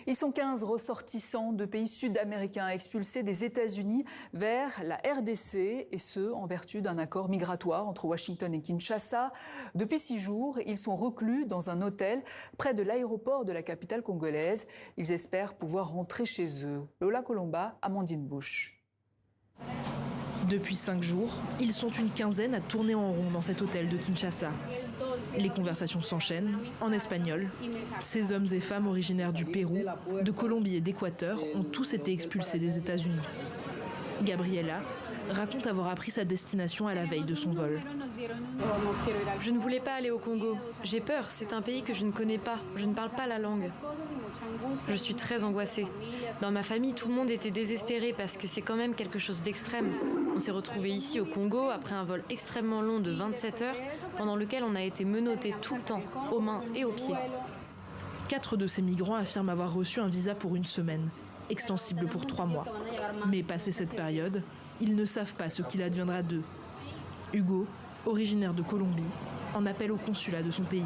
Ils sont 15 ressortissants de pays sud-américains expulsés des États-Unis vers la RDC, et ce, en vertu d'un accord migratoire entre Washington et Kinshasa. Depuis 6 jours, ils sont reclus dans un hôtel près de l'aéroport de la capitale congolaise. Ils espèrent pouvoir rentrer chez eux. Lola Colomba, Amandine Bush. Depuis 5 jours, ils sont une quinzaine à tourner en rond dans cet hôtel de Kinshasa. Les conversations s'enchaînent en espagnol. Ces hommes et femmes originaires du Pérou, de Colombie et d'Équateur ont tous été expulsés des États-Unis. Gabriela raconte avoir appris sa destination à la veille de son vol. Je ne voulais pas aller au Congo. J'ai peur, c'est un pays que je ne connais pas. Je ne parle pas la langue. Je suis très angoissée. Dans ma famille, tout le monde était désespéré parce que c'est quand même quelque chose d'extrême. On s'est retrouvés ici au Congo après un vol extrêmement long de 27 heures pendant lequel on a été menottés tout le temps, aux mains et aux pieds. 4 de ces migrants affirment avoir reçu un visa pour 1 semaine, extensible pour 3 mois. Mais passé cette période, ils ne savent pas ce qu'il adviendra d'eux. Hugo, originaire de Colombie, en appelle au consulat de son pays.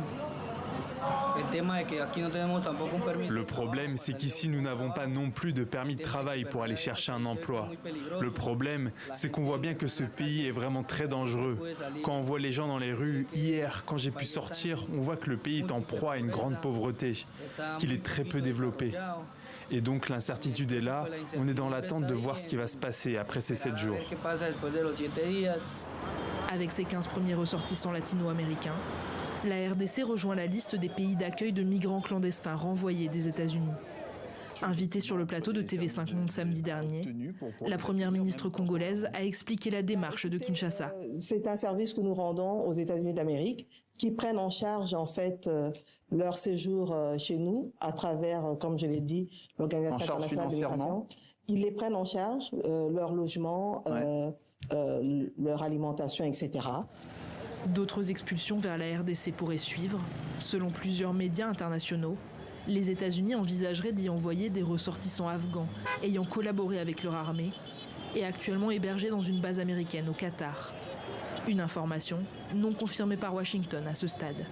Le problème, c'est qu'ici, nous n'avons pas non plus de permis de travail pour aller chercher un emploi. Le problème, c'est qu'on voit bien que ce pays est vraiment très dangereux. Quand on voit les gens dans les rues, hier, quand j'ai pu sortir, on voit que le pays est en proie à une grande pauvreté, qu'il est très peu développé. Et donc l'incertitude est là, on est dans l'attente de voir ce qui va se passer après ces 7 jours. Avec ses 15 premiers ressortissants latino-américains, la RDC rejoint la liste des pays d'accueil de migrants clandestins renvoyés des États-Unis. Invitée sur le plateau de TV5 Monde samedi dernier, la première ministre congolaise a expliqué la démarche de Kinshasa. C'est un service que nous rendons aux États-Unis d'Amérique qui prennent en charge en fait leur séjour chez nous à travers, comme je l'ai dit, l'Organisation internationale de migration. Ils les prennent en charge, leur logement, leur alimentation, etc. D'autres expulsions vers la RDC pourraient suivre. Selon plusieurs médias internationaux, les États-Unis envisageraient d'y envoyer des ressortissants afghans ayant collaboré avec leur armée et actuellement hébergés dans une base américaine au Qatar. Une information non confirmée par Washington à ce stade.